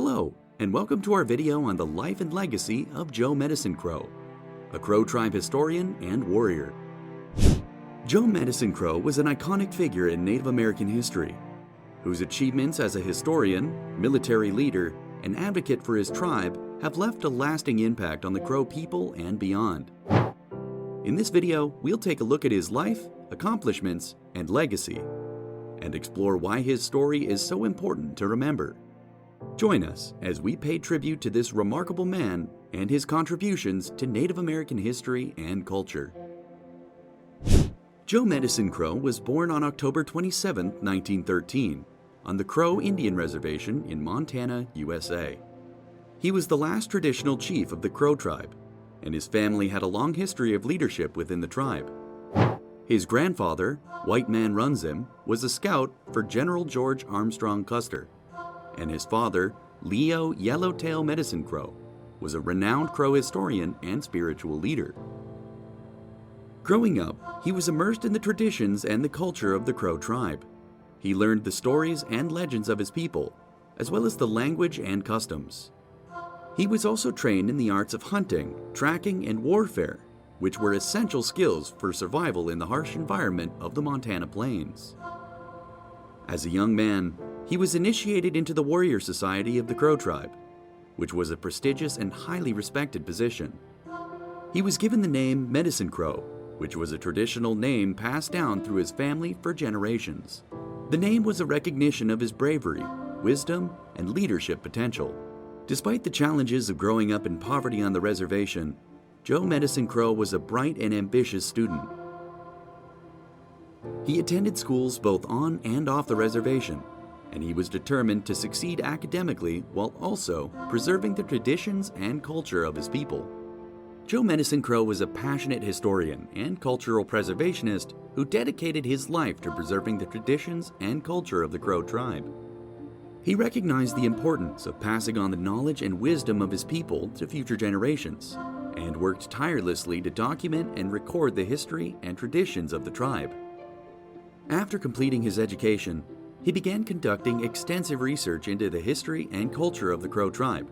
Hello, and welcome to our video on the life and legacy of Joe Medicine Crow, a Crow tribe historian and warrior. Joe Medicine Crow was an iconic figure in Native American history, whose achievements as a historian, military leader, and advocate for his tribe have left a lasting impact on the Crow people and beyond. In this video, we'll take a look at his life, accomplishments, and legacy, and explore why his story is so important to remember. Join us as we pay tribute to this remarkable man and his contributions to Native American history and culture. Joe Medicine Crow was born on October 27, 1913, on the Crow Indian Reservation in Montana, USA. He was the last traditional chief of the Crow tribe, and his family had a long history of leadership within the tribe. His grandfather, White Man Runs Him, was a scout for General George Armstrong Custer, and his father, Leo Yellowtail Medicine Crow, was a renowned Crow historian and spiritual leader. Growing up, he was immersed in the traditions and the culture of the Crow tribe. He learned the stories and legends of his people, as well as the language and customs. He was also trained in the arts of hunting, tracking, and warfare, which were essential skills for survival in the harsh environment of the Montana plains. As a young man, he was initiated into the Warrior Society of the Crow tribe, which was a prestigious and highly respected position. He was given the name Medicine Crow, which was a traditional name passed down through his family for generations. The name was a recognition of his bravery, wisdom, and leadership potential. Despite the challenges of growing up in poverty on the reservation, Joe Medicine Crow was a bright and ambitious student. He attended schools both on and off the reservation, and he was determined to succeed academically while also preserving the traditions and culture of his people. Joe Medicine Crow was a passionate historian and cultural preservationist who dedicated his life to preserving the traditions and culture of the Crow tribe. He recognized the importance of passing on the knowledge and wisdom of his people to future generations, and worked tirelessly to document and record the history and traditions of the tribe. After completing his education, he began conducting extensive research into the history and culture of the Crow tribe.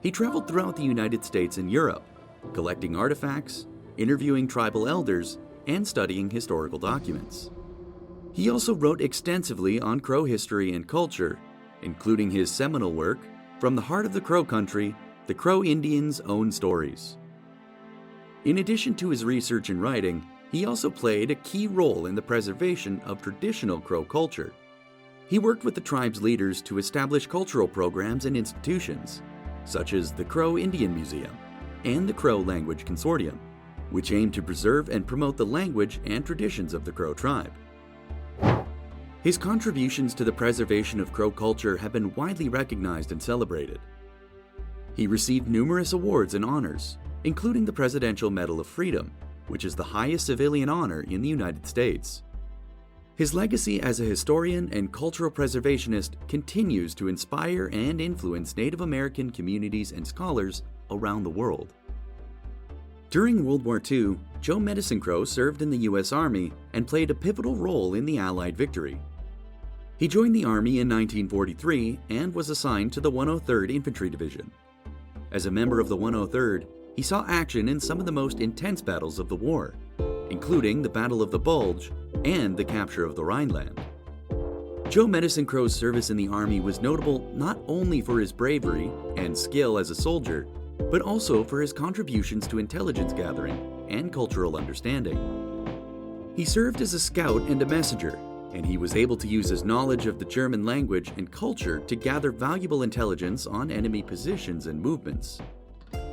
He traveled throughout the United States and Europe, collecting artifacts, interviewing tribal elders, and studying historical documents. He also wrote extensively on Crow history and culture, including his seminal work, From the Heart of the Crow Country, The Crow Indians' Own Stories. In addition to his research and writing, he also played a key role in the preservation of traditional Crow culture. He worked with the tribe's leaders to establish cultural programs and institutions, such as the Crow Indian Museum and the Crow Language Consortium, which aimed to preserve and promote the language and traditions of the Crow tribe. His contributions to the preservation of Crow culture have been widely recognized and celebrated. He received numerous awards and honors, including the Presidential Medal of Freedom, which is the highest civilian honor in the United States. His legacy as a historian and cultural preservationist continues to inspire and influence Native American communities and scholars around the world. During World War II, Joe Medicine Crow served in the U.S. Army and played a pivotal role in the Allied victory. He joined the Army in 1943 and was assigned to the 103rd Infantry Division. As a member of the 103rd, he saw action in some of the most intense battles of the war, including the Battle of the Bulge and the capture of the Rhineland. Joe Medicine Crow's service in the Army was notable not only for his bravery and skill as a soldier, but also for his contributions to intelligence gathering and cultural understanding. He served as a scout and a messenger, and he was able to use his knowledge of the German language and culture to gather valuable intelligence on enemy positions and movements.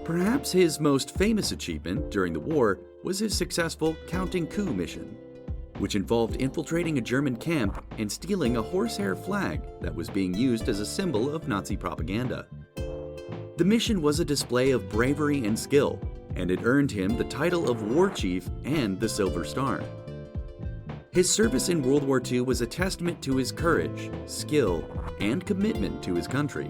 Perhaps his most famous achievement during the war was his successful Counting Coup mission, which involved infiltrating a German camp and stealing a horsehair flag that was being used as a symbol of Nazi propaganda. The mission was a display of bravery and skill, and it earned him the title of War Chief and the Silver Star. His service in World War II was a testament to his courage, skill, and commitment to his country.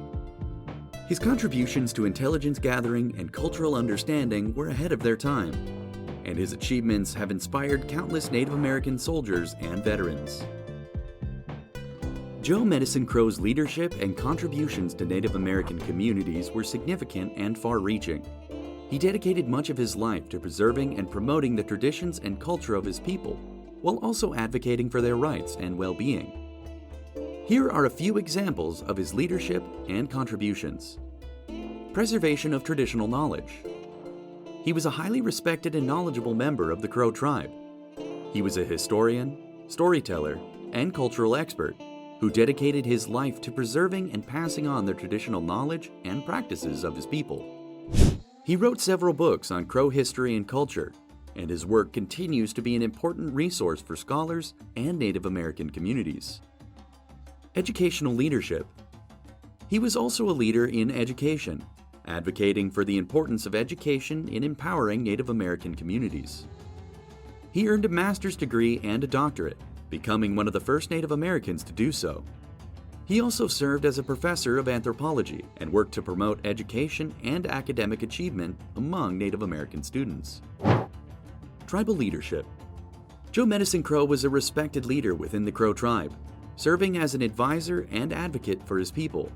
His contributions to intelligence gathering and cultural understanding were ahead of their time, and his achievements have inspired countless Native American soldiers and veterans. Joe Medicine Crow's leadership and contributions to Native American communities were significant and far-reaching. He dedicated much of his life to preserving and promoting the traditions and culture of his people, while also advocating for their rights and well-being. Here are a few examples of his leadership and contributions. Preservation of traditional knowledge. He was a highly respected and knowledgeable member of the Crow tribe. He was a historian, storyteller, and cultural expert who dedicated his life to preserving and passing on the traditional knowledge and practices of his people. He wrote several books on Crow history and culture, and his work continues to be an important resource for scholars and Native American communities. Educational leadership. He was also a leader in education, advocating for the importance of education in empowering Native American communities. He earned a master's degree and a doctorate, becoming one of the first Native Americans to do so. He also served as a professor of anthropology and worked to promote education and academic achievement among Native American students. Tribal leadership. Joe Medicine Crow was a respected leader within the Crow tribe, serving as an advisor and advocate for his people.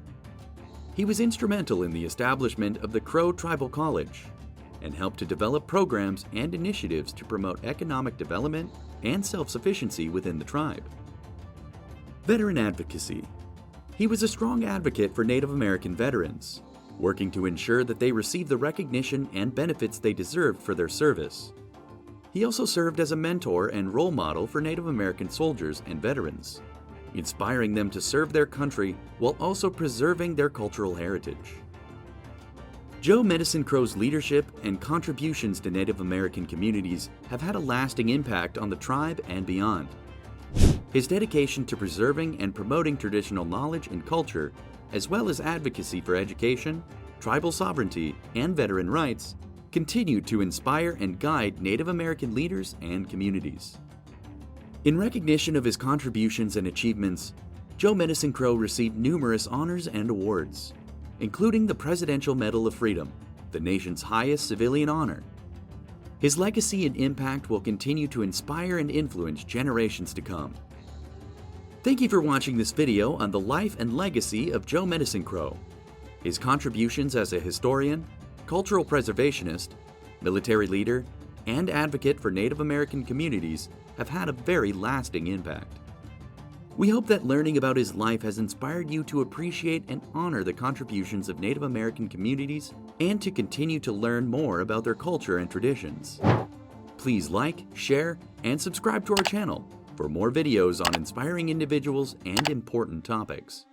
He was instrumental in the establishment of the Crow Tribal College and helped to develop programs and initiatives to promote economic development and self-sufficiency within the tribe. Veteran advocacy. He was a strong advocate for Native American veterans, working to ensure that they receive the recognition and benefits they deserved for their service. He also served as a mentor and role model for Native American soldiers and veterans, inspiring them to serve their country while also preserving their cultural heritage. Joe Medicine Crow's leadership and contributions to Native American communities have had a lasting impact on the tribe and beyond. His dedication to preserving and promoting traditional knowledge and culture, as well as advocacy for education, tribal sovereignty, and veteran rights, continue to inspire and guide Native American leaders and communities. In recognition of his contributions and achievements, Joe Medicine Crow received numerous honors and awards, including the Presidential Medal of Freedom, the nation's highest civilian honor. His legacy and impact will continue to inspire and influence generations to come. Thank you for watching this video on the life and legacy of Joe Medicine Crow. His contributions as a historian, cultural preservationist, military leader, and advocate for Native American communities have had a very lasting impact. We hope that learning about his life has inspired you to appreciate and honor the contributions of Native American communities and to continue to learn more about their culture and traditions. Please like, share, and subscribe to our channel for more videos on inspiring individuals and important topics.